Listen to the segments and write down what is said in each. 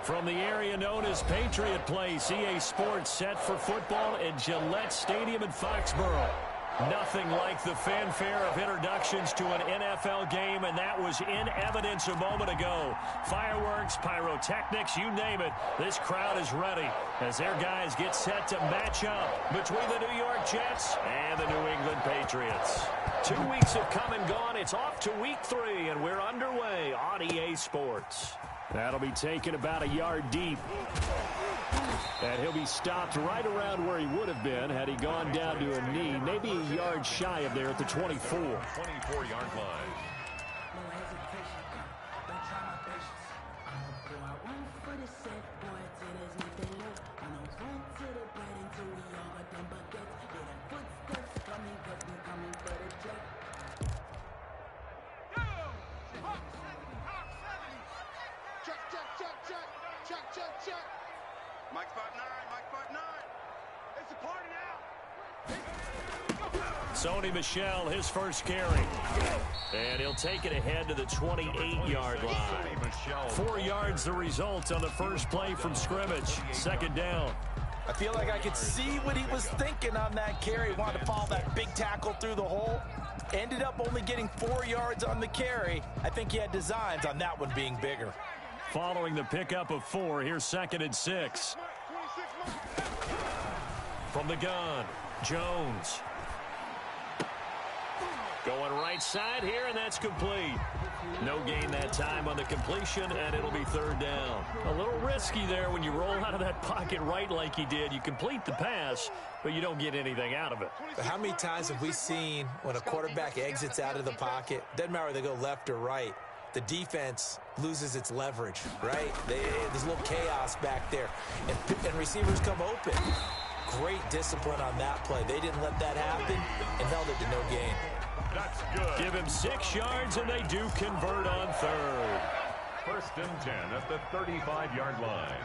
From the area known as Patriot Place, EA Sports set for football at Gillette Stadium in Foxborough. Nothing like the fanfare of introductions to an NFL game, and that was in evidence a moment ago. Fireworks, pyrotechnics, you name it. This crowd is ready as their guys get set to match up between the New York Jets and the New England Patriots. 2 weeks have come and gone. It's off to week 3, and we're underway on EA Sports. That'll be taken about a yard deep. And he'll be stopped right around where he would have been had he gone down to a knee, maybe a yard shy of there at the 24. 24-yard line. Mike 5'9", Mike 5'9". It's a party now. Sony Michel, his first carry. And he'll take it ahead to the 28-yard line. 4 yards the result on the first play from scrimmage. Second down. I feel like I could see what he was thinking on that carry. He wanted to follow that big tackle through the hole. Ended up only getting 4 yards on the carry. I think he had designs on that one being bigger. Following the pickup of 4, here's 2nd and 6. From the gun, Jones. Going right side here, and that's complete. No gain that time on the completion, and it'll be 3rd down. A little risky there when you roll out of that pocket right like he did. You complete the pass, but you don't get anything out of it. But how many times have we seen when a quarterback exits out of the pocket, doesn't matter whether they go left or right, the defense loses its leverage, right? There's a little chaos back there, and receivers come open. Great discipline on that play. They didn't let that happen and held it to no gain. That's good. Give him 6 yards, and they do convert on 3rd. 1st and 10 at the 35-yard line.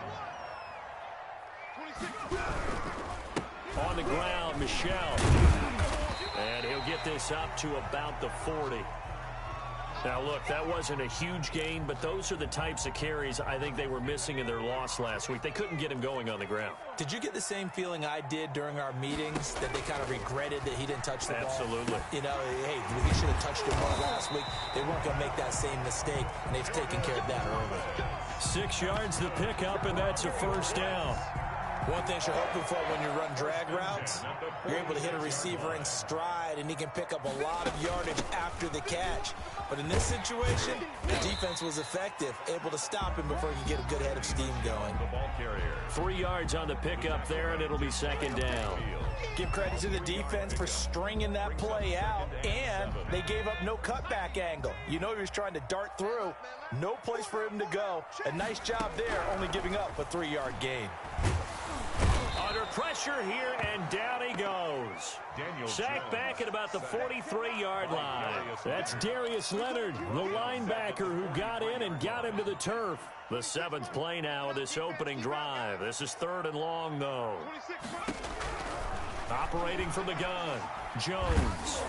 On the ground, Michel. And he'll get this up to about the 40. Now, look, that wasn't a huge gain, but those are the types of carries I think they were missing in their loss last week. They couldn't get him going on the ground. Did you get the same feeling I did during our meetings, that they kind of regretted that he didn't touch the ball? Absolutely. You know, hey, he should have touched it more last week. They weren't going to make that same mistake, and they've taken care of that early. 6 yards the pickup, and that's a 1st down. One thing you're hoping for when you run drag routes, you're able to hit a receiver in stride, and he can pick up a lot of yardage after the catch. But in this situation, the defense was effective, able to stop him before he could get a good head of steam going. The ball carrier. 3 yards on the pickup there, and it'll be 2nd down. Give credit to the defense for stringing that play out, and they gave up no cutback angle. You know he was trying to dart through. No place for him to go. A nice job there, only giving up a 3-yard gain. Under pressure here, and down he goes. Sacked back at about the 43-yard line. That's Darius Leonard, the linebacker who got in and got him to the turf. The 7th play now of this opening drive. This is 3rd and long, though. Operating from the gun, Jones.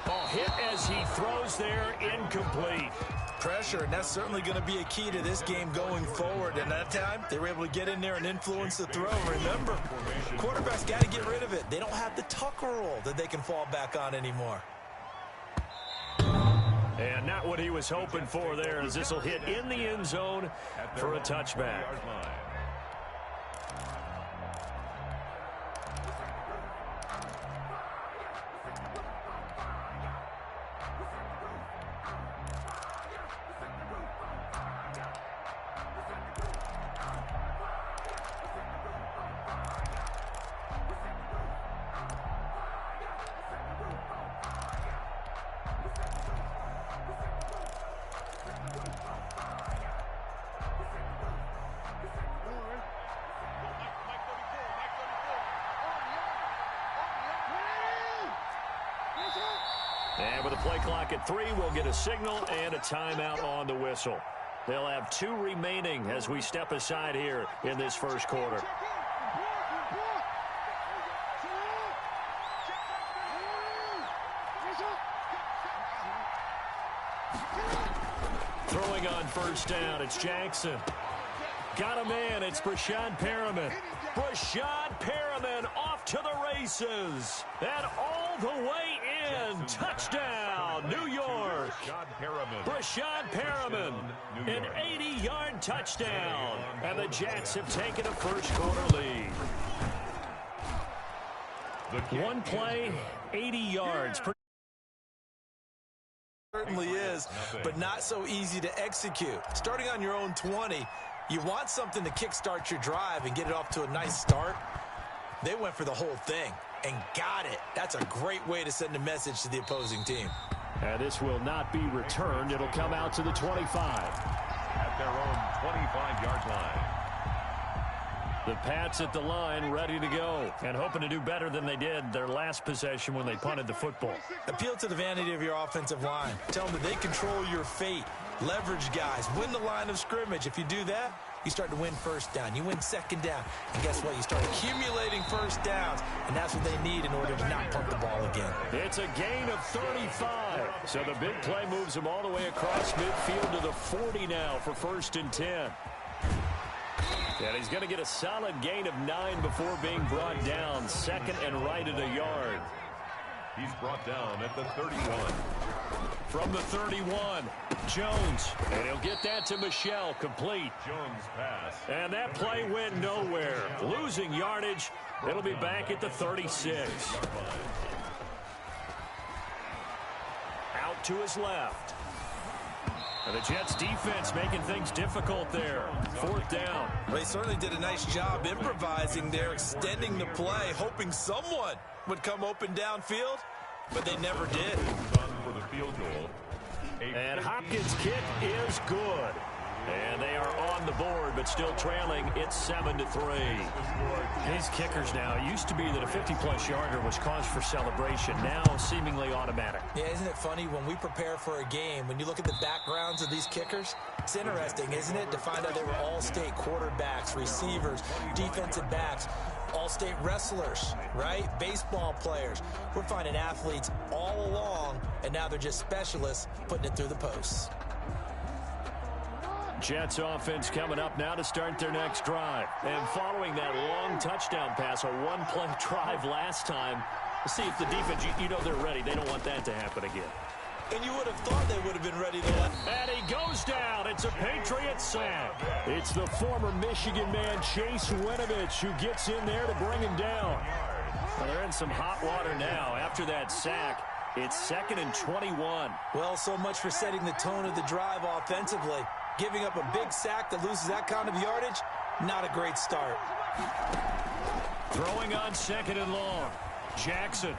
Oh, hit as he throws there, incomplete. Pressure, and that's certainly going to be a key to this game going forward. And that time, they were able to get in there and influence the throw. Remember, quarterbacks got to get rid of it. They don't have the tucker roll that they can fall back on anymore. And not what he was hoping for there, as this will hit in the end zone for a touchback. And with the play clock at 3, we'll get a signal and a timeout on the whistle. They'll have 2 remaining as we step aside here in this first quarter. Throwing on first down, it's Jackson. Got a man. It's Brashad Perriman. Brashad Perriman off to the races. And all the way in. Touchdown, New York. Brashad Perriman, an 80-yard touchdown. And the Jets have taken a first-quarter lead. One play, 80 yards. Certainly is, but not so easy to execute. Starting on your own 20, you want something to kickstart your drive and get it off to a nice start. They went for the whole thing and got it. That's a great way to send a message to the opposing team. And this will not be returned. It'll come out to the 25. At their own 25-yard line. The Pats at the line, ready to go, and hoping to do better than they did their last possession when they punted the football. Appeal to the vanity of your offensive line. Tell them that they control your fate. Leverage guys. Win the line of scrimmage. If you do that, you start to win first down. You win second down. And guess what? You start accumulating first downs, and that's what they need in order to not punt the ball again. It's a gain of 35. So the big play moves them all the way across midfield to the 40 now for 1st and 10. And he's going to get a solid gain of 9 before being brought down. 2nd and right at a yard. He's brought down at the 31. From the 31, Jones. And he'll get that to Michel, complete. Jones pass. And that play went nowhere. Losing yardage. It'll be back at the 36. Out to his left. And the Jets defense making things difficult there. 4th down. Well, they certainly did a nice job improvising there, extending the play, hoping someone would come open downfield, but they never did. For the field goal. And Hopkins' kick is good. And they are on the board, but still trailing. It's 7-3. These kickers now, it used to be that a 50-plus yarder was cause for celebration. Now seemingly automatic. Yeah, isn't it funny when we prepare for a game, when you look at the backgrounds of these kickers, it's interesting, isn't it, to find out they were all-state quarterbacks, receivers, defensive backs, all-state wrestlers, right? Baseball players. We're finding athletes all along, and now they're just specialists putting it through the posts. Jets offense coming up now to start their next drive. And following that long touchdown pass, a one-play drive last time, let's see if the defense, you know they're ready. They don't want that to happen again. And you would have thought they would have been ready to let. And he goes down. It's a Patriot sack. It's the former Michigan man, Chase Winovich, who gets in there to bring him down. Well, they're in some hot water now after that sack. It's 2nd and 21. Well, so much for setting the tone of the drive offensively. Giving up a big sack that loses that kind of yardage, not a great start. Throwing on 2nd and long. Jackson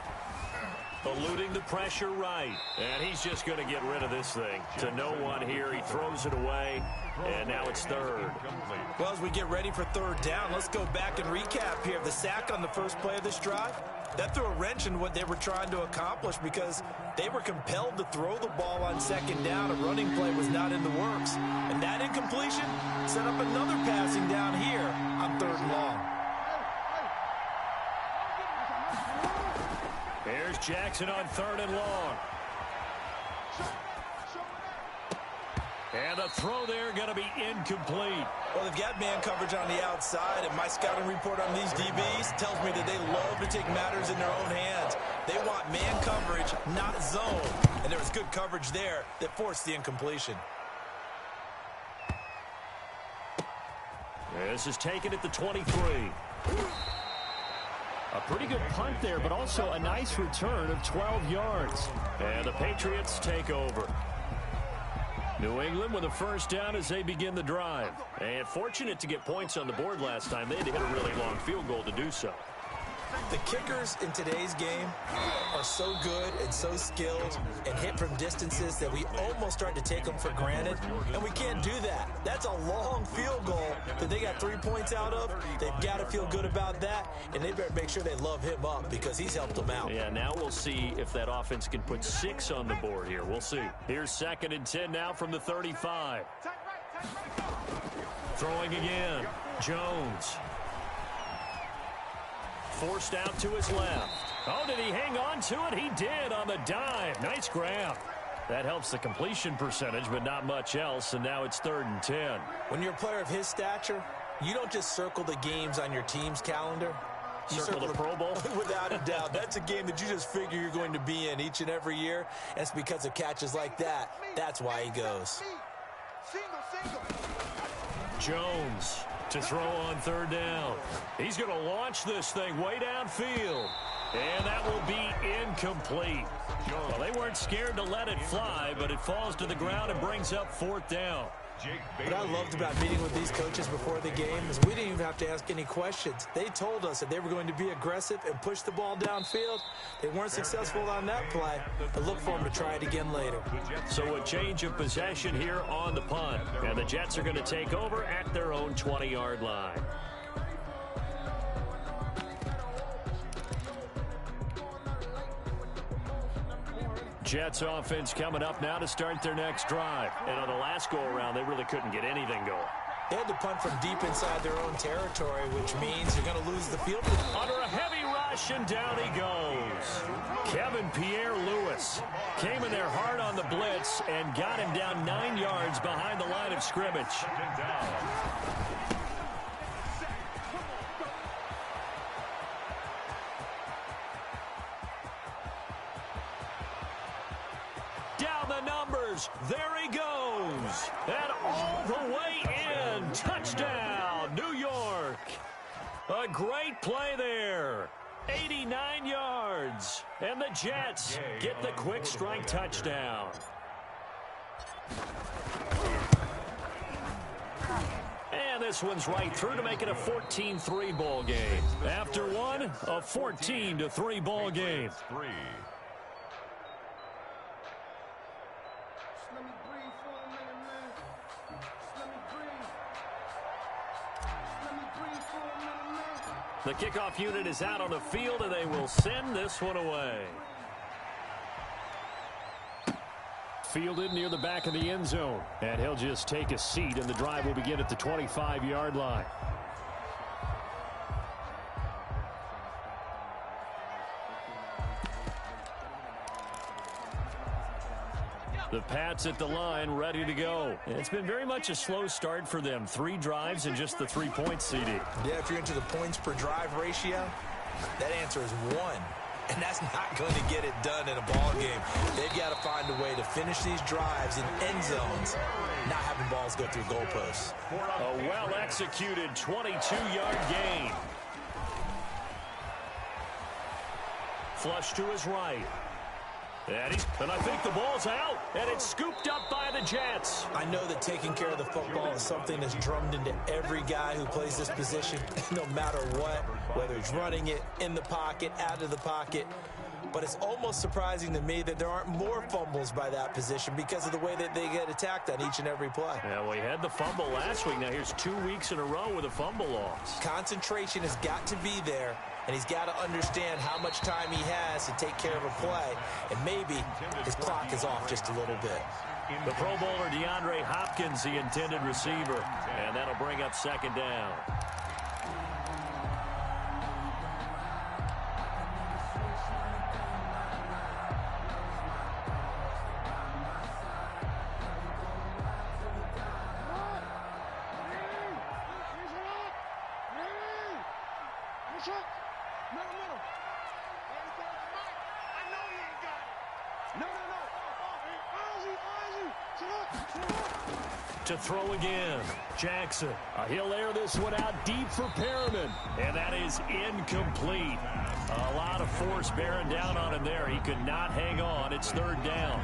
eluding the pressure right. And he's just going to get rid of this thing. To no one here. He throws it away. And now it's 3rd. Well, as we get ready for 3rd down, let's go back and recap here. The sack on the first play of this drive, that threw a wrench in what they were trying to accomplish because they were compelled to throw the ball on 2nd down. A running play was not in the works. And that incompletion set up another passing down here on 3rd and long. Here's Jackson on 3rd and long. And the throw there going to be incomplete. Well, they've got man coverage on the outside, and my scouting report on these DBs tells me that they love to take matters in their own hands. They want man coverage, not zone. And there was good coverage there that forced the incompletion. This is taken at the 23. A pretty good punt there, but also a nice return of 12 yards. And the Patriots take over. New England with a 1st down as they begin the drive. And fortunate to get points on the board last time. They had to hit a really long field goal to do so. The kickers in today's game are so good and so skilled and hit from distances that we almost start to take them for granted, and we can't do that. That's a long field goal that they got 3 points out of. They've got to feel good about that, and they better make sure they love him up because he's helped them out. Yeah, now we'll see if that offense can put 6 on the board here. We'll see. Here's 2nd and 10 now from the 35. Throwing again. Jones. Forced out to his left. Oh, did he hang on to it? He did on the dive. Nice grab. That helps the completion percentage, but not much else, and now it's 3rd and 10. When you're a player of his stature, you don't just circle the games on your team's calendar. You circle the Pro Bowl? Without a doubt. That's a game that you just figure you're going to be in each and every year, and it's because of catches like that. That's why he goes. Jones to throw on 3rd down. He's going to launch this thing way downfield. And that will be incomplete. Well, they weren't scared to let it fly, but it falls to the ground and brings up 4th down. What I loved about meeting with these coaches before the game is we didn't even have to ask any questions. They told us that they were going to be aggressive and push the ball downfield. They weren't successful on that play, but look for them to try it again later. So a change of possession here on the punt. And the Jets are going to take over at their own 20-yard line. Jets offense coming up now to start their next drive. And on the last go-around, they really couldn't get anything going. They had to punt from deep inside their own territory, which means you're going to lose the field. Under a heavy rush, and down he goes. Kevin Pierre-Louis came in there hard on the blitz and got him down 9 yards behind the line of scrimmage. Down the numbers. There he goes. And all the way in. Touchdown, New York. A great play there. 89 yards. And the Jets get the quick strike touchdown. And this one's right through to make it a 14-3 ball game. After one, a 14-3 ball game. The kickoff unit is out on the field, and they will send this one away. Fielded near the back of the end zone. And he'll just take a seat, and the drive will begin at the 25-yard line. The Pats at the line, ready to go. It's been very much a slow start for them. 3 drives and just the 3 points, CD. Yeah, if you're into the points per drive ratio, that answer is 1. And that's not going to get it done in a ball game. They've got to find a way to finish these drives in end zones, not having balls go through goalposts. A well-executed 22-yard gain. Flush to his right. And I think the ball's out, and it's scooped up by the Jets. I know that taking care of the football is something that's drummed into every guy who plays this position, no matter what, whether he's running it, in the pocket, out of the pocket. But it's almost surprising to me that there aren't more fumbles by that position because of the way that they get attacked on each and every play. Yeah, we had the fumble last week. Now here's 2 weeks in a row with a fumble loss. Concentration has got to be there, and he's got to understand how much time he has to take care of a play, and maybe his clock is off just a little bit. The Pro Bowler DeAndre Hopkins, the intended receiver, and that'll bring up 2nd down. To throw again, Jackson. He'll air this one out deep for Perriman, and that is incomplete. A lot of force bearing down on him there. He could not hang on. It's 3rd down.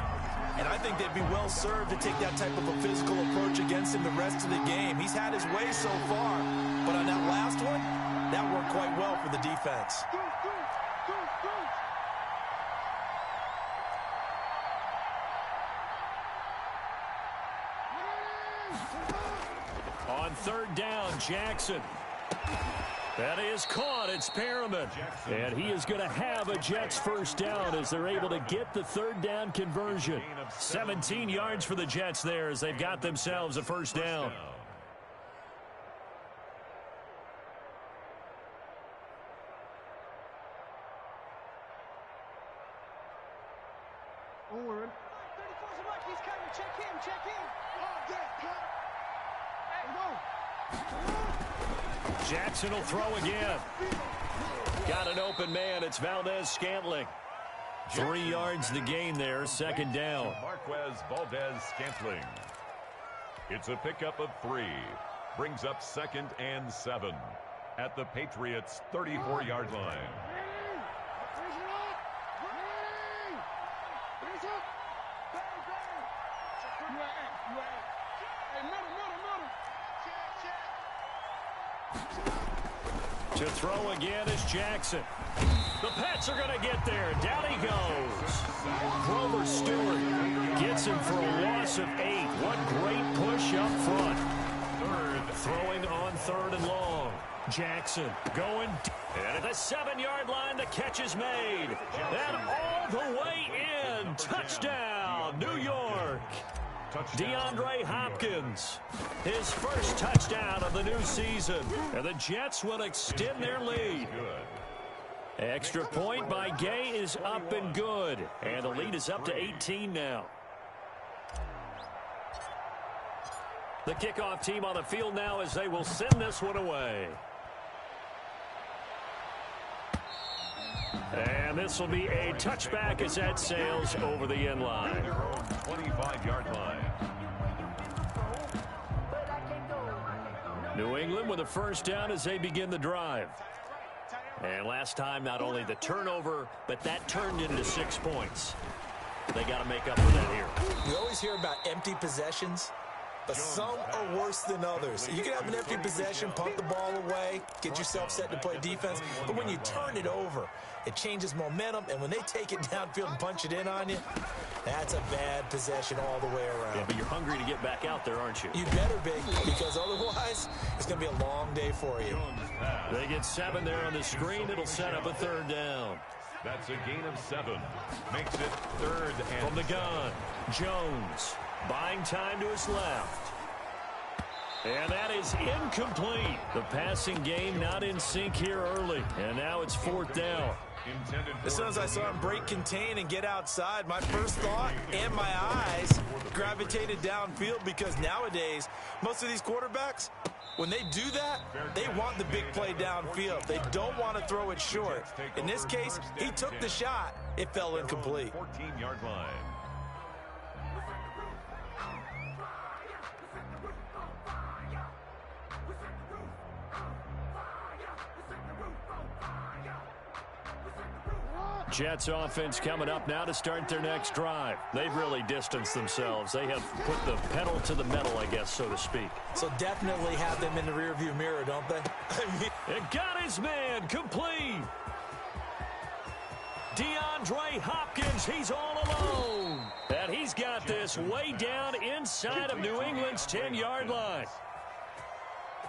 And I think they'd be well served to take that type of a physical approach against him the rest of the game. He's had his way so far, but on that last one, that worked quite well for the defense. On 3rd down, Jackson. That is caught. It's Perriman. And he is going to have a Jets 1st down as they're able to get the 3rd down conversion. 17 yards for the Jets there as they've got themselves a 1st down. Jackson will throw again. Got an open man. It's Valdez-Scantling. 3 yards the gain there, second down. Marquez Valdez-Scantling. It's a pickup of 3. Brings up 2nd and 7 at the Patriots' 34-yard line. To throw again is Jackson. The Pats are going to get there. Down he goes. Grover Stewart gets him for a loss of 8. What great push up front. Throwing on 3rd and long. Jackson going. And at the 7-yard line, the catch is made. And all the way in. Touchdown, New York. DeAndre Hopkins, his first touchdown of the new season. And the Jets will extend their lead. Extra point by Gay is up and good. And the lead is up to 18 now. The kickoff team on the field now as they will send this one away. And this will be a touchback as that sails over the end line. 25-yard line. New England with a first down as they begin the drive. And last time, not only the turnover, but that turned into 6 points. They got to make up for that here. We always hear about empty possessions, but some are worse than others. You can have an empty possession, punt the ball away, get yourself set to play defense, but when you turn it over, it changes momentum, and when they take it downfield and punch it in on you, that's a bad possession all the way around. Yeah, but you're hungry to get back out there, aren't you? You better be, because otherwise, it's going to be a long day for you. They get 7 there on the screen. It'll set up a 3rd down. That's a gain of 7. Makes it 3rd and from the gun. Jones buying time to his left. And that is incomplete. The passing game not in sync here early. And now it's 4th down. As soon as I saw him break contain and get outside, my first thought and my eyes gravitated downfield, because nowadays, most of these quarterbacks, when they do that, they want the big play downfield. They don't want to throw it short. In this case, he took the shot. It fell incomplete. 14-yard line. Jets offense coming up now to start their next drive. They've really distanced themselves. They have put the pedal to the metal, I guess, so to speak. So definitely have them in the rearview mirror, don't they? It got his man complete. DeAndre Hopkins, he's all alone. And he's got this way down inside of New England's 10-yard line.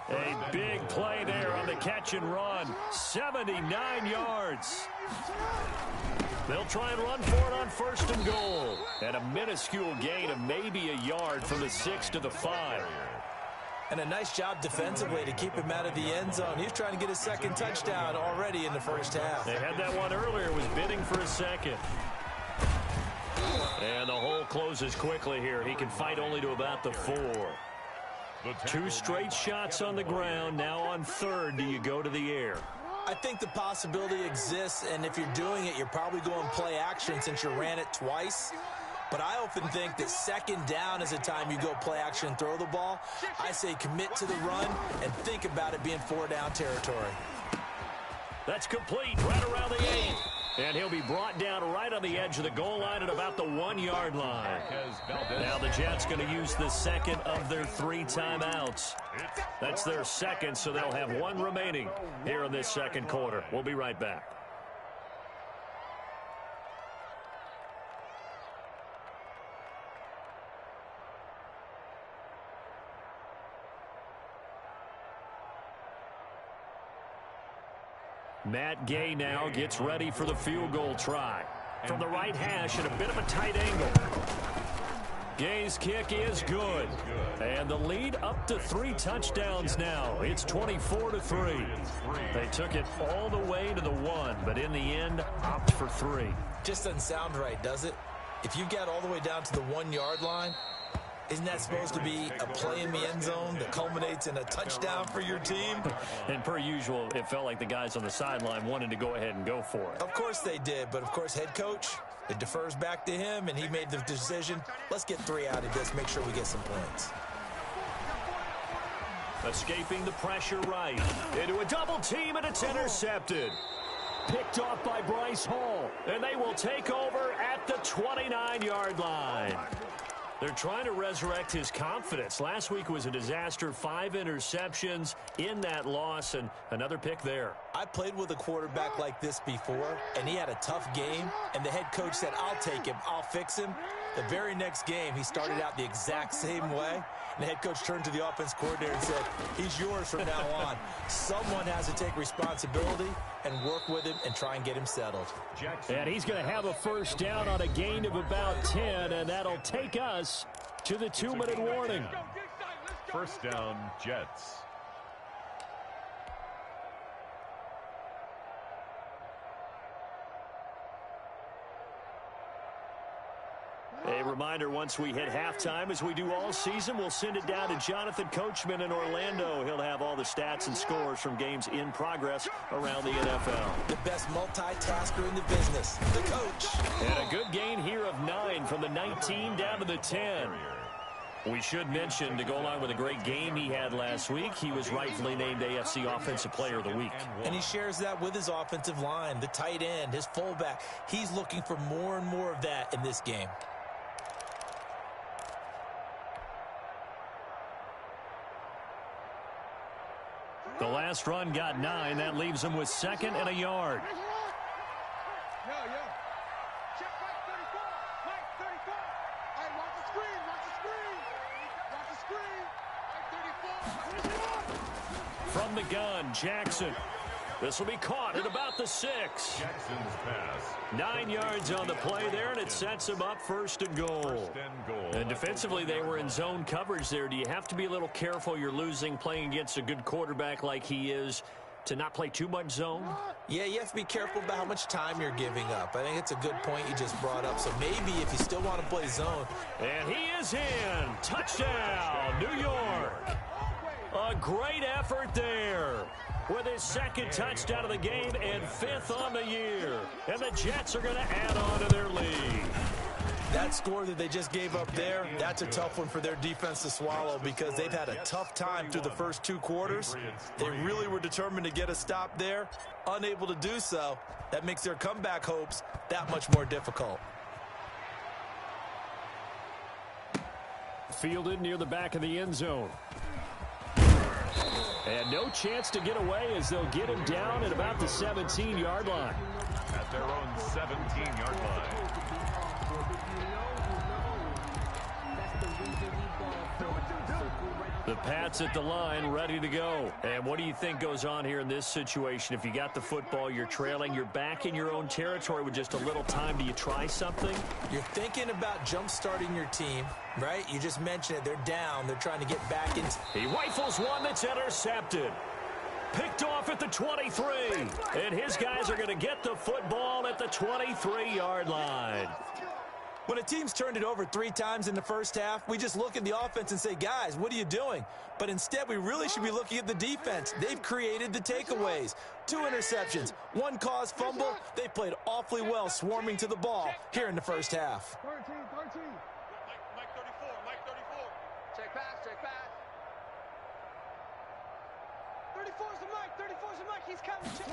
A big play there on the catch and run. 79 yards. They'll try and run for it on 1st and goal. And a minuscule gain of maybe a yard from the 6 to the 5. And a nice job defensively to keep him out of the end zone. He's trying to get his 2nd touchdown already in the first half. They had that one earlier, was bidding for a 2nd. And the hole closes quickly here. He can fight only to about the 4. 2 straight shots on the ground. Now on 3rd, do you go to the air? I think the possibility exists, and if you're doing it, you're probably going play action since you ran it twice. But I often think that 2nd down is the time you go play action and throw the ball. I say commit to the run and think about it being 4-down territory. That's complete right around the 8. And he'll be brought down right on the edge of the goal line at about the 1-yard line. Now the Jets going to use the 2nd of their 3 timeouts. That's their 2nd, so they'll have 1 remaining here in this 2nd quarter. We'll be right back. Matt Gay now gets ready for the field goal try. From the right hash at a bit of a tight angle. Gay's kick is good. And the lead up to 3 touchdowns now. It's 24-3. They took it all the way to the 1, but in the end, opt for 3. Just doesn't sound right, does it? If you get all the way down to the 1-yard line, Isn't that supposed to be a play in the end zone that culminates in a touchdown for your team? And per usual, it felt like the guys on the sideline wanted to go ahead and go for it. Of course they did, but of course head coach, it defers back to him, and he made the decision. Let's get 3 out of this, make sure we get some points. Escaping the pressure right. Into a double team, and it's intercepted. Picked off by Bryce Hall, and they will take over at the 29-yard line. They're trying to resurrect his confidence. Last week was a disaster. 5 interceptions in that loss, and another pick there. I played with a quarterback like this before, and he had a tough game, and the head coach said, I'll take him, I'll fix him. The very next game, he started out the exact same way, and the head coach turned to the offense coordinator and said, he's yours from now on. Someone has to take responsibility and work with him and try and get him settled. And he's going to have a first down on a gain of about 10, and that'll take us to the 2-minute warning. First down, Jets. A reminder, once we hit halftime, as we do all season, we'll send it down to Jonathan Coachman in Orlando. He'll have all the stats and scores from games in progress around the NFL. The best multitasker in the business, the coach. And a good gain here of 9 from the 19 down to the 10. We should mention, to go along with a great game he had last week, he was rightfully named AFC Offensive Player of the Week. And he shares that with his offensive line, the tight end, his fullback. He's looking for more and more of that in this game. The last run got 9. That leaves him with 2nd and a yard. Check Mike 34. Mike 34. All right, watch the screen. Watch the screen. Mike 34. From the gun, Jackson. This will be caught at about the 6. Jackson's pass. 9 yards on the play there, and it sets him up 1st and goal. And defensively, they were in zone coverage there. Do you have to be a little careful? You're losing, playing against a good quarterback like he is, to not play too much zone? Yeah, you have to be careful about how much time you're giving up. I think it's a good point you just brought up. So maybe if you still want to play zone. And he is in. Touchdown, New York. A great effort there, with his 2nd touchdown of the game and 5th on the year. And the Jets are going to add on to their lead. That score that they just gave up there, that's a tough one for their defense to swallow because they've had a tough time through the first 2 quarters. They really were determined to get a stop there, unable to do so. That makes their comeback hopes that much more difficult. Fielded near the back of the end zone. And no chance to get away as they'll get him down at about the 17-yard line. At their own 17-yard line. The Pats at the line, ready to go. And what do you think goes on here in this situation? If you got the football, you're trailing, you're back in your own territory with just a little time. Do you try something? You're thinking about jump-starting your team, right? You just mentioned it. They're down. They're trying to get back in. He rifles one that's intercepted. Picked off at the 23. And his guys are going to get the football at the 23-yard line. When a team's turned it over 3 times in the first half, we just look at the offense and say, guys, what are you doing? But instead, we really should be looking at the defense. They've created the takeaways. 2 interceptions, 1 caused fumble. They played awfully well swarming to the ball here in the first half. 13. Mike 34. Mike 34. Check pass. 34's the Mike. He's coming. Check.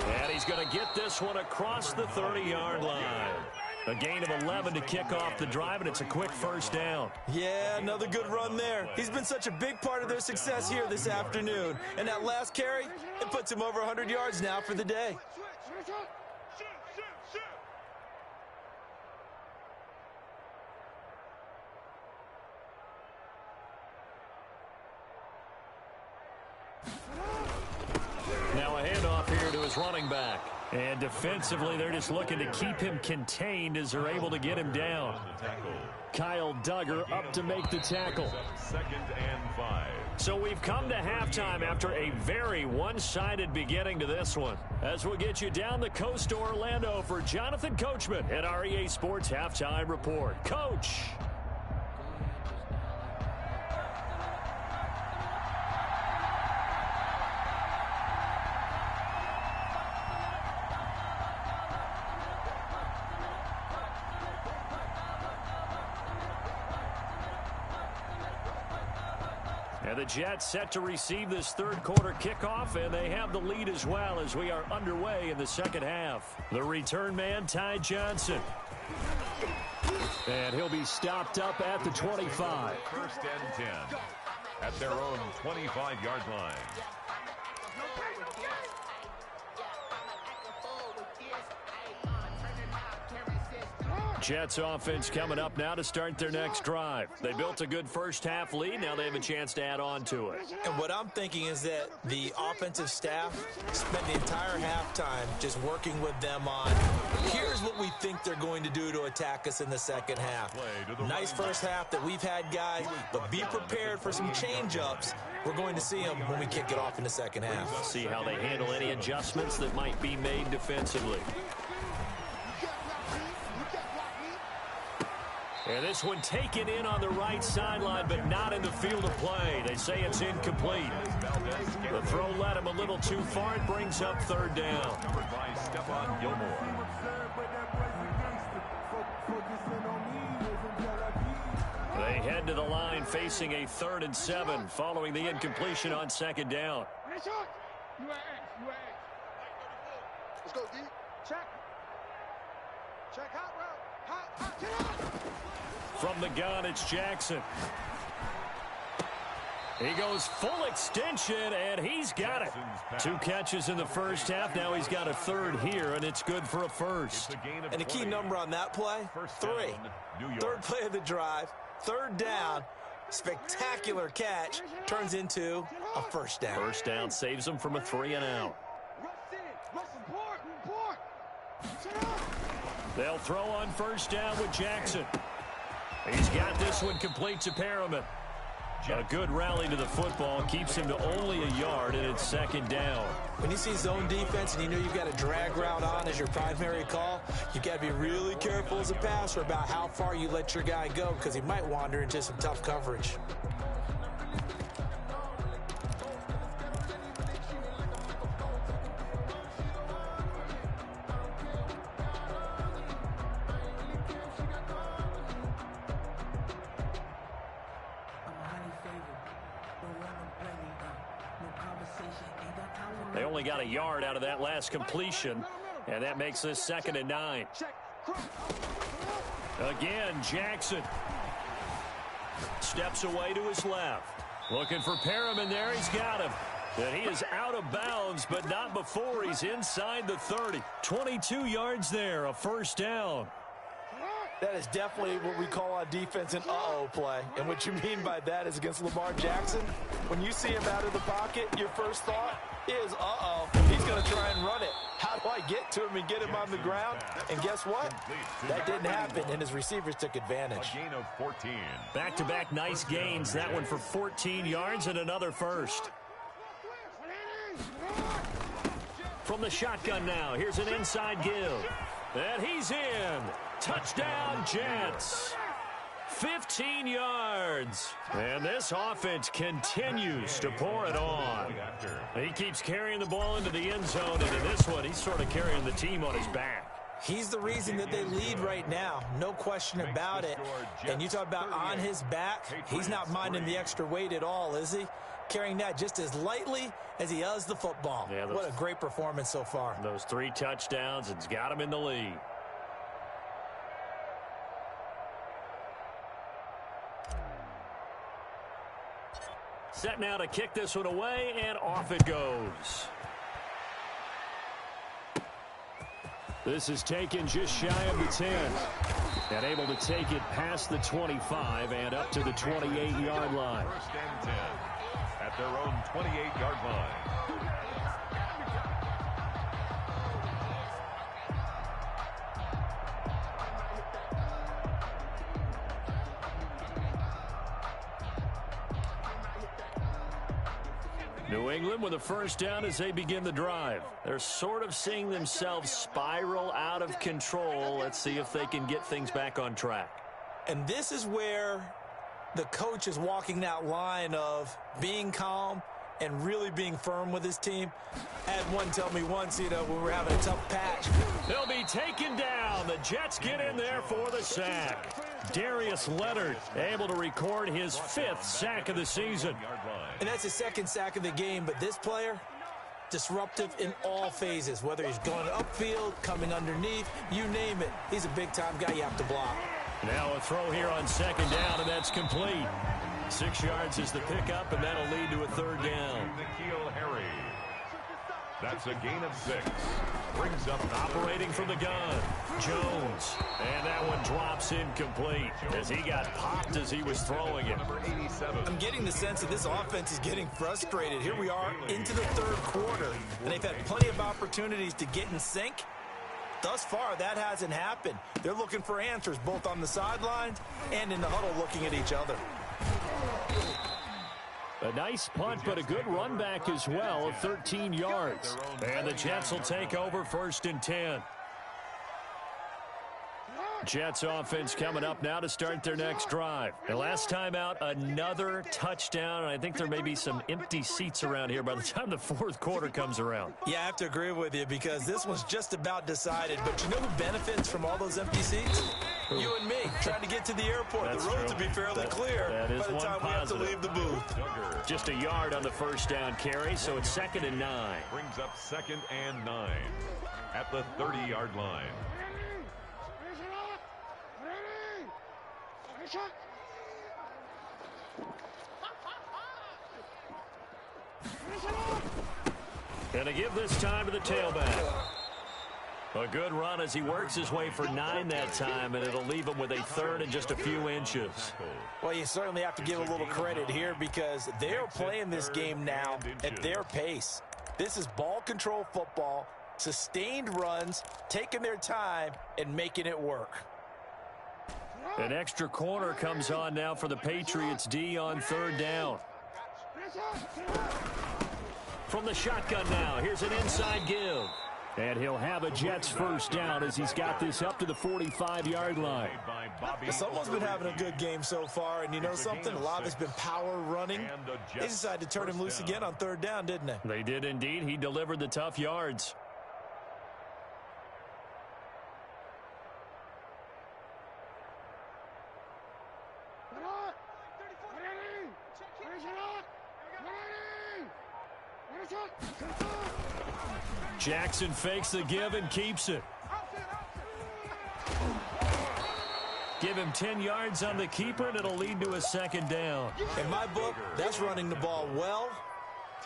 And he's going to get this one across the 30-yard line. A gain of 11 to kick off the drive, and it's a quick first down. Yeah, another good run there. He's been such a big part of their success here this afternoon. And that last carry, it puts him over 100 yards now for the day. Now a handoff here to his running back. And defensively, they're just looking to keep him contained as they're able to get him down. Kyle Duggar up to make the tackle. 2nd and 5. So we've come to halftime after a very one-sided beginning to this one. As we'll get you down the coast to Orlando for Jonathan Coachman at our EA Sports Halftime Report. Coach. And the Jets set to receive this third quarter kickoff, and they have the lead as well as we are underway in the second half. The return man, Ty Johnson. And he'll be stopped up at the 25. 1st and 10 at their own 25-yard line. Jets offense coming up now to start their next drive. They built a good first half lead. Now they have a chance to add on to it. And what I'm thinking is that the offensive staff spent the entire halftime just working with them on, here's what we think they're going to do to attack us in the second half. Nice first half that we've had, guys, but be prepared for some change-ups. We're going to see them when we kick it off in the second half. See how they handle any adjustments that might be made defensively. And this one taken in on the right sideline, but not in the field of play. They say it's incomplete. The throw led him a little too far. It brings up 3rd down. They head to the line facing a 3rd and 7 following the incompletion on 2nd down. Let's go, D. Check. Check hot route. Hot, get out. From the gun, it's Jackson. He goes full extension, and he's got it. 2 catches in the first half. Now he's got a 3rd here, and it's good for a first. And the key number on that play, 3. 3rd play of the drive, 3rd down, spectacular catch, turns into a first down. First down saves him from a 3 and out. They'll throw on first down with Jackson. He's got this one complete to Perriman. A good rally to the football keeps him to only a yard, and it's 2nd down. When you see zone defense and you know you've got a drag route on as your primary call, you've got to be really careful as a passer about how far you let your guy go because he might wander into some tough coverage. They only got a yard out of that last completion, and that makes this 2nd and 9. Again, Jackson steps away to his left. Looking for Perriman there. He's got him. And he is out of bounds, but not before he's inside the 30. 22 yards there, a first down. That is definitely what we call on defense an uh-oh play. And what you mean by that is against Lamar Jackson, when you see him out of the pocket, your first thought is, uh-oh, he's going to try and run it. How do I get to him and get him on the ground? And guess what? That didn't happen, and his receivers took advantage. A gain of 14. Back-to-back nice gains. That one for 14 yards and another first. From the shotgun now, here's an inside give. And he's in. Touchdown, Jets. 15 yards. And this offense continues to pour it on. He keeps carrying the ball into the end zone, and in this one, he's sort of carrying the team on his back. He's the reason that they lead right now. No question about it. And you talk about on his back, he's not minding the extra weight at all, is he? Carrying that just as lightly as he does the football. Yeah, what a great performance so far. Those 3 touchdowns, it's got him in the lead. Set now to kick this one away, and off it goes. This is taken just shy of the 10. And able to take it past the 25 and up to the 28-yard line. 1st and 10 at their own 28-yard line. New England with a first down as they begin the drive. They're sort of seeing themselves spiral out of control. Let's see if they can get things back on track. And this is where the coach is walking that line of being calm and really being firm with his team. I had one tell me once, when we're having a tough patch. They'll be taken down. The Jets get in there for the sack. Darius Leonard able to record his 5th sack of the season. And that's his 2nd sack of the game, but this player, disruptive in all phases, whether he's going upfield, coming underneath, you name it. He's a big-time guy you have to block. Now a throw here on 2nd down, and that's complete. 6 yards is the pickup, and that'll lead to a 3rd down. That's a gain of 6. Brings up operating from the gun. Jones. And that one drops incomplete as he got popped as he was throwing it. Number 87. I'm getting the sense that this offense is getting frustrated. Here we are into the 3rd quarter, and they've had plenty of opportunities to get in sync. Thus far, that hasn't happened. They're looking for answers both on the sidelines and in the huddle looking at each other. A nice punt, but a good run back as well of 13 yards. And the Jets will take over 1st and 10. Jets offense coming up now to start their next drive. The last time out, another touchdown, and I think there may be some empty seats around here by the time the 4th quarter comes around. Yeah, I have to agree with you because this one's just about decided. But you know who benefits from all those empty seats? You and me, trying to get to the airport. That's the road true. to be fairly clear by the time we have to leave the booth. Just a yard on the 1st down carry, so it's 2nd and 9. Brings up 2nd and 9 at the 30-yard line. And to give this time to the tailback. A good run as he works his way for 9 that time, and it'll leave him with a 3rd and just a few inches. Well, you certainly have to give a little credit here because they're playing this game now at their pace. This is ball control football, sustained runs, taking their time, and making it work. An extra corner comes on now for the Patriots D on 3rd down. From the shotgun now, here's an inside give. And he'll have a Jets first down as he's got this up to the 45-yard line. Someone's been having a good game so far, and you know something? A lot of it's been power running. They decided to turn him loose again on 3rd down, didn't they? They did indeed. He delivered the tough yards. Jackson fakes the give and keeps it. Give him 10 yards on the keeper, and it'll lead to a 2nd down. In my book, that's running the ball well,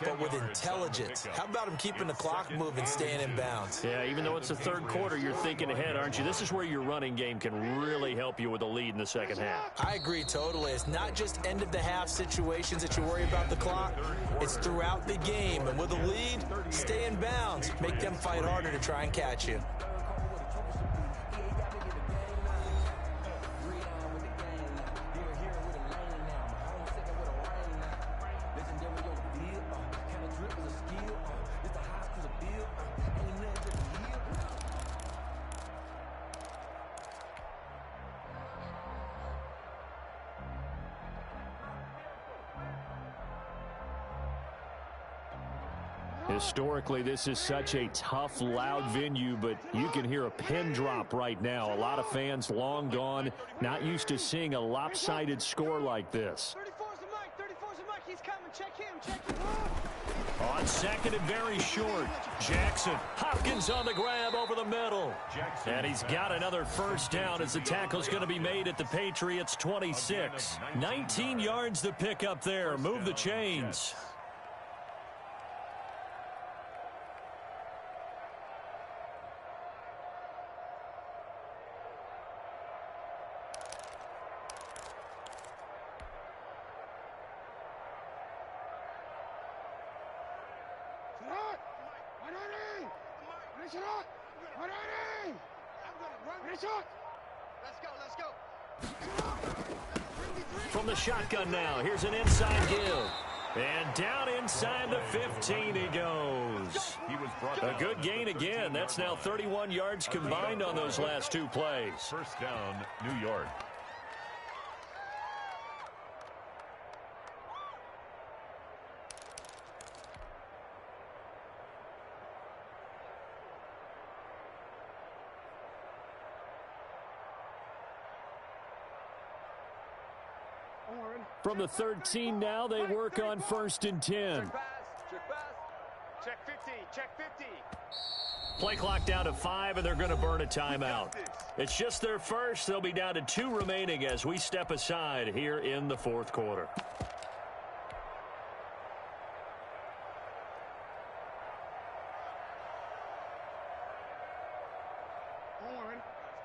but with intelligence. How about him keeping the clock moving, staying in bounds? Yeah, even though it's the 3rd quarter, you're thinking ahead, aren't you? This is where your running game can really help you with a lead in the 2nd half. I agree totally. It's not just end-of-the-half situations that you worry about the clock. It's throughout the game. And with a lead, stay in bounds. Make them fight harder to try and catch you. Historically, this is such a tough, loud venue, but you can hear a pin drop right now. A lot of fans long gone, not used to seeing a lopsided score like this. 34's the mic. 34's the mic. He's coming. Check him. Check him. On 2nd and very short, Jackson. Hopkins on the grab over the middle. And he's got another first down as the tackle's going to be made at the Patriots 26. 19 yards to pick up there. Move the chains. From the shotgun now, here's an inside give. And down inside the 15 he goes. A good gain again. That's now 31 yards combined on those last two plays. First down, New York. From the 13 now, they work on 1st and 10. Check 50, check 50. Play clock down to 5, and they're going to burn a timeout. It's just their first. They'll be down to 2 remaining as we step aside here in the 4th quarter.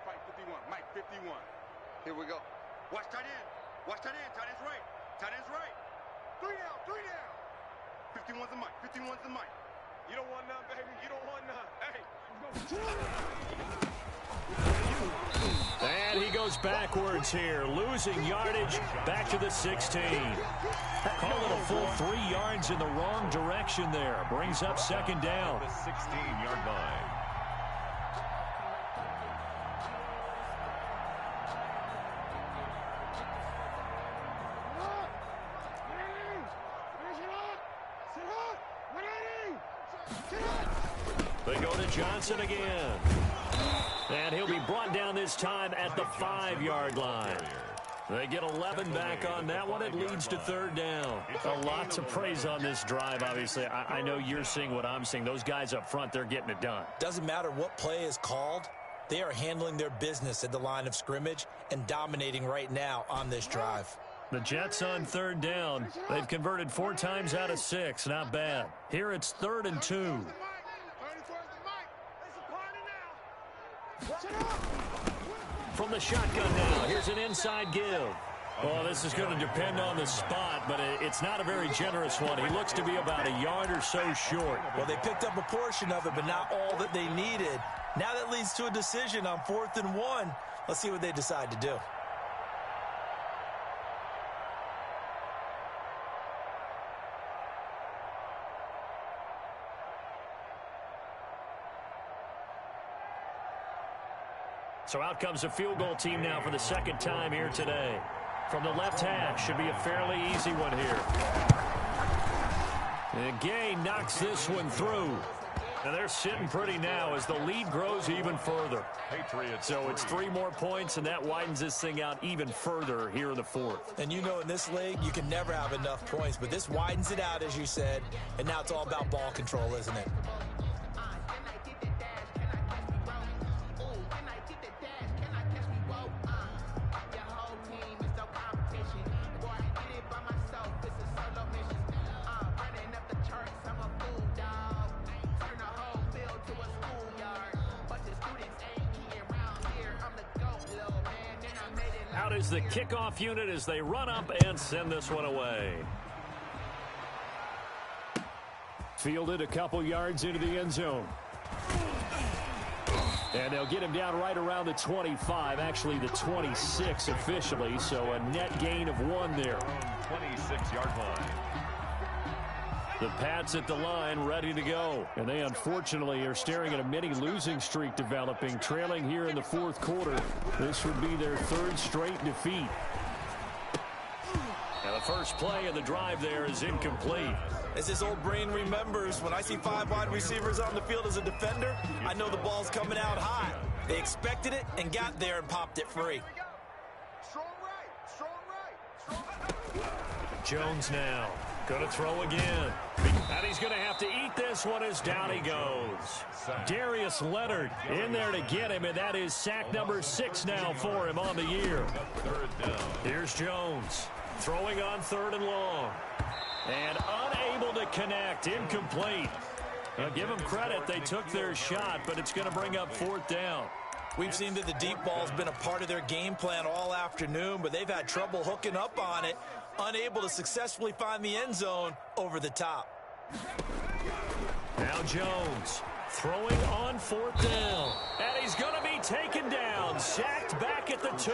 Fight 51, Mike 51. Here we go. Watch tight end. Watch tight end. Tight end's right. Tight end's right. 3 down, 3 down. 51's the Mike. 51's the Mike. You don't want none, baby. You don't want none. Hey. And he goes backwards here, losing yardage back to the 16. Call it a full 3 yards in the wrong direction there. Brings up 2nd down. The 16-yard line. They go to Johnson again. And he'll be brought down this time at the 5-yard line. They get 11 back on that one. It leads to 3rd down. A lot to praise on this drive, obviously. I know you're seeing what I'm seeing. Those guys up front, they're getting it done. Doesn't matter what play is called. They are handling their business at the line of scrimmage and dominating right now on this drive. The Jets on 3rd down. They've converted 4 times out of 6. Not bad. Here it's 3rd and 2. From the shotgun now, here's an inside give. Well, this is going to depend on the spot, but it's not a very generous one. He looks to be about a yard or so short. Well, they picked up a portion of it, but not all that they needed. Now that leads to a decision on 4th and 1. Let's see what they decide to do. So out comes a field goal team now for the 2nd time here today. From the left hash, should be a fairly easy one here. And Gay knocks this one through. And they're sitting pretty now as the lead grows even further. So it's 3 more points, and that widens this thing out even further here in the 4th. And you know in this league, you can never have enough points, but this widens it out, as you said, and now it's all about ball control, isn't it? Out is the kickoff unit as they run up and send this one away. Fielded a couple yards into the end zone. And they'll get him down right around the 25, actually the 26 officially, so a net gain of 1 there. 26-yard line. The Pats at the line ready to go. And they unfortunately are staring at a mini losing streak developing, trailing here in the 4th quarter. This would be their 3rd straight defeat. And the first play of the drive there is incomplete. As his old brain remembers, when I see 5 wide receivers on the field as a defender, I know the ball's coming out high. They expected it and got there and popped it free. Strong right, strong right, strong right. Jones now. Going to throw again. And he's going to have to eat this one as down he goes. Darius Leonard in there to get him, and that is sack number 6 now for him on the year. Here's Jones throwing on 3rd and long. And unable to connect, incomplete. Now give them credit, they took their shot, but it's going to bring up 4th down. We've seen that the deep ball's been a part of their game plan all afternoon, but they've had trouble hooking up on it, unable to successfully find the end zone over the top. Now Jones throwing on 4th down. And he's going to be taken down. Sack sacked back at the 2.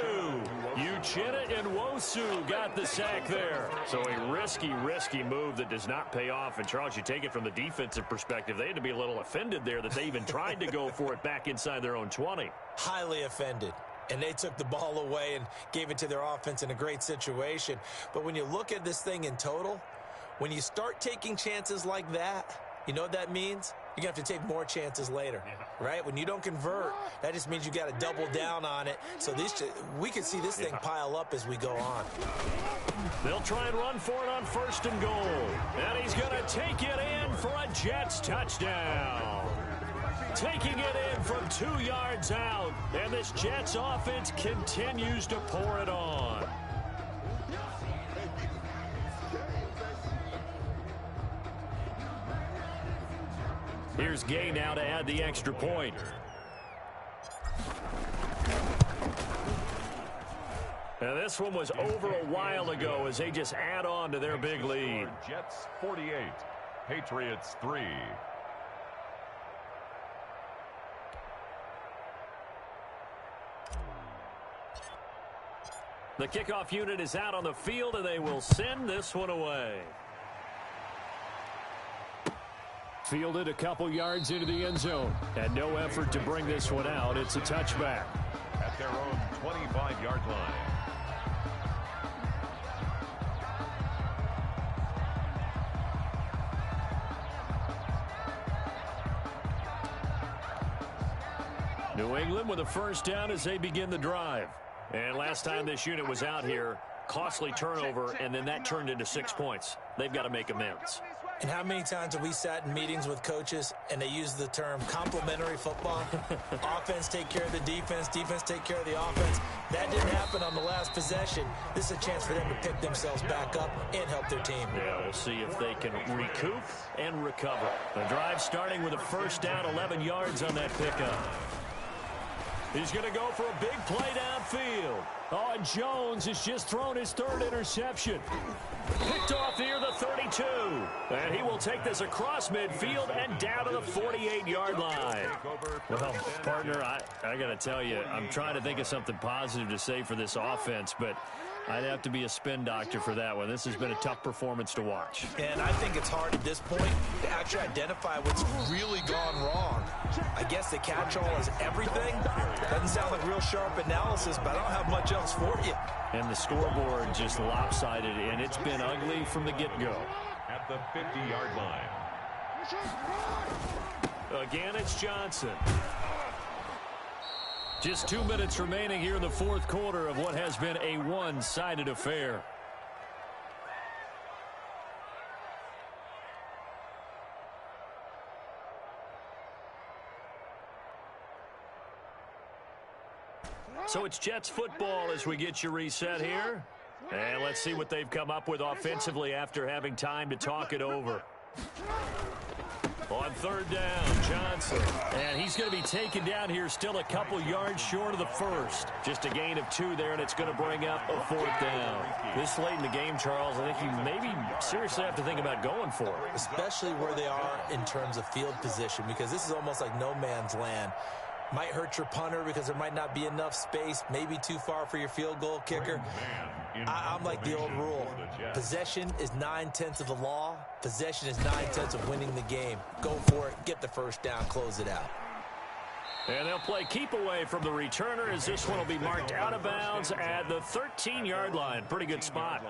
Uchenna and Nwosu got the sack there. So a risky move that does not pay off. And, Charles, you take it from the defensive perspective. They had to be a little offended there that they even tried to go for it back inside their own 20. Highly offended. And they took the ball away and gave it to their offense in a great situation. But when you look at this thing in total, when you start taking chances like that, you know what that means? You're going to have to take more chances later, right? When you don't convert, that just means you got to double down on it. So we can see this thing pile up as we go on. They'll try and run for it on 1st and goal. And he's going to take it in for a Jets touchdown. Taking it in from 2 yards out. And this Jets offense continues to pour it on. Here's Gay now to add the extra point. Now this one was over a while ago as they just add on to their big lead. Jets 48, Patriots 3. The kickoff unit is out on the field, and they will send this one away. Fielded a couple yards into the end zone. And no effort to bring this one out. It's a touchback. At their own 25-yard line. New England with a first down as they begin the drive. And last time this unit was out here, costly turnover, and then that turned into 6 points. They've got to make amends. And how many times have we sat in meetings with coaches and they use the term complementary football? Offense take care of the defense, defense take care of the offense. That didn't happen on the last possession. This is a chance for them to pick themselves back up and help their team. Yeah, we'll see if they can recoup and recover. The drive starting with a first down, 11 yards on that pickup. He's going to go for a big play downfield. Oh, and Jones has just thrown his 3rd interception. Picked off near the 32. And he will take this across midfield and down to the 48-yard line. Well, partner, I got to tell you, I'm trying to think of something positive to say for this offense, but I'd have to be a spin doctor for that one. This has been a tough performance to watch. And I think it's hard at this point to actually identify what's really gone wrong. I guess the catch-all is everything. Doesn't sound like real sharp analysis, but I don't have much else for you. And the scoreboard just lopsided, and it's been ugly from the get-go. At the 50-yard line. Again, it's Johnson. Just 2 minutes remaining here in the 4th quarter of what has been a one-sided affair. So it's Jets football as we get you reset here. And let's see what they've come up with offensively after having time to talk it over. On 3rd down, Johnson. And he's going to be taken down here still a couple yards short of the first. Just a gain of 2 there, and it's going to bring up a 4th down. This late in the game, Charles, I think you maybe seriously have to think about going for it. Especially where they are in terms of field position, because this is almost like no man's land. Might hurt your punter because there might not be enough space, maybe too far for your field goal kicker. I'm like the old rule. Possession is 9/10 of the law. Possession is 9/10 of winning the game. Go for it. Get the first down. Close it out. And they'll play keep away from the returner as this one will be marked out of bounds at the 13-yard line. Pretty good spot.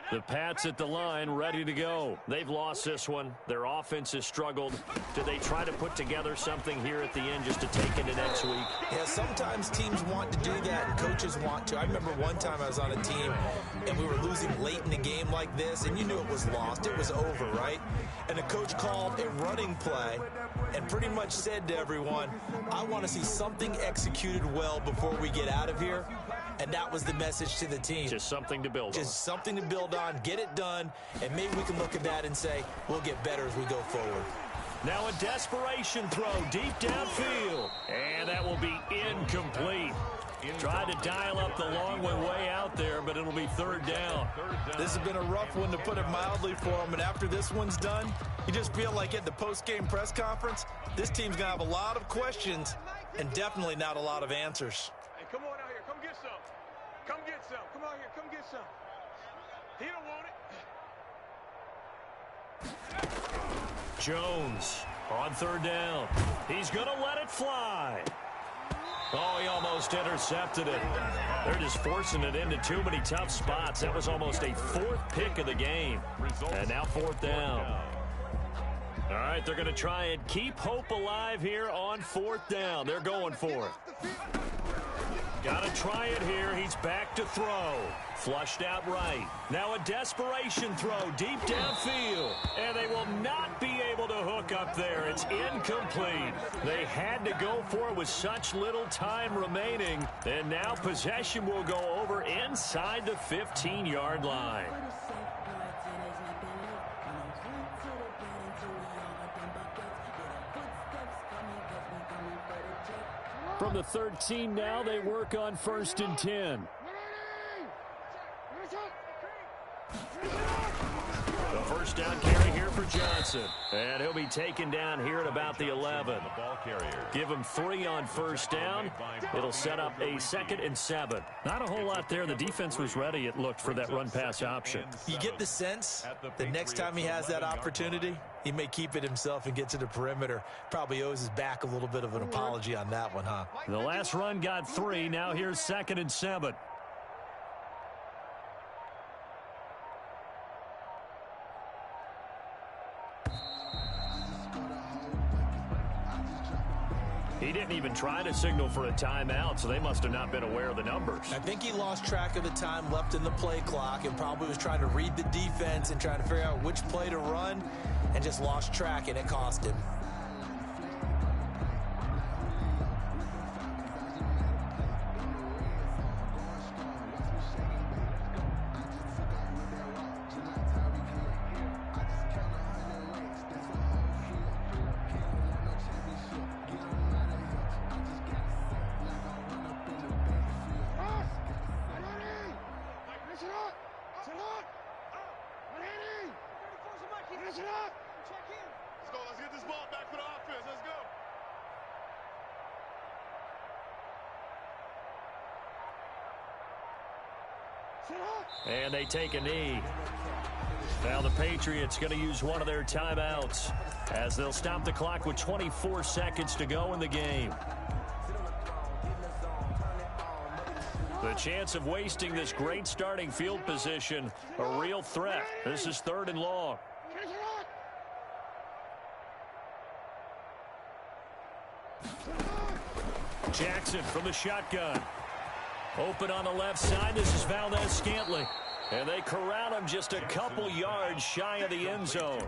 The Pats at the line, ready to go. They've lost this one. Their offense has struggled. Do they try to put together something here at the end just to take into next week? Yeah, sometimes teams want to do that and coaches want to. I remember one time I was on a team and we were losing late in a game like this, and you knew it was lost. It was over, right? And the coach called a running play and pretty much said to everyone, I want to see something executed well before we get out of here. And that was the message to the team. Just something to build on. Just something to build on, get it done, and maybe we can look at that and say, we'll get better as we go forward. Now a desperation throw deep downfield. And that will be incomplete. Tried to dial up the long way out there, but it'll be third down. This has been a rough one, to put it mildly, for him. And after this one's done, you just feel like at the post-game press conference, this team's going to have a lot of questions and definitely not a lot of answers. Hey, come on out here. Come get some. Come get some. Come out here. Come get some. He don't want it. Jones on third down. He's going to let it fly. Oh, he almost intercepted it. They're just forcing it into too many tough spots. That was almost a fourth pick of the game. And now fourth down. All right, they're going to try and keep hope alive here on fourth down. They're going for it. Got to try it here. He's back to throw. Flushed out right. Now a desperation throw deep downfield. And they will not be able to hook up there. It's incomplete. They had to go for it with such little time remaining. And now possession will go over inside the 15-yard line. From the 13 now, they work on 1st and 10. The first down carry here for Johnson. And he'll be taken down here at about the 11. Give him 3 on first down. It'll set up a 2nd and 7. Not a whole lot there. The defense was ready, it looked, for that run-pass option. You get the sense that next time he has that opportunity, he may keep it himself and get to the perimeter. Probably owes his back a little bit of an apology on that one, huh? The last run got 3. Now here's 2nd and 7. He didn't even try to signal for a timeout, so they must have not been aware of the numbers. I think he lost track of the time left in the play clock and probably was trying to read the defense and trying to figure out which play to run, and just lost track, and it cost him. Let's get this ball back for the offense. Let's go. And they take a knee. Now the Patriots going to use one of their timeouts as they'll stop the clock with 24 seconds to go in the game. The chance of wasting this great starting field position, a real threat. This is 3rd and long. Jackson from the shotgun. Open on the left side. This is Valdez-Scantling. And they corral him just a couple yards shy of the end zone.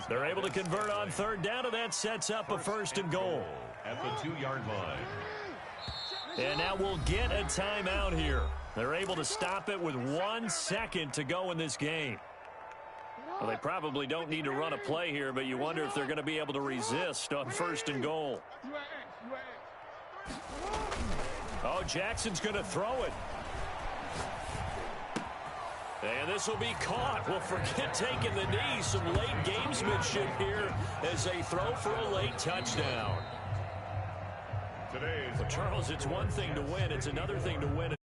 They're able to convert on 3rd down, and that sets up a 1st and goal. At the 2-yard line. And now we'll get a timeout here. They're able to stop it with 1 second to go in this game. Well, they probably don't need to run a play here, but you wonder if they're going to be able to resist on 1st and goal. Oh, Jackson's going to throw it. And this will be caught. Well, forget taking the knee. Some late gamesmanship here as they throw for a late touchdown. Well, Charles, it's one thing to win. It's another thing to win.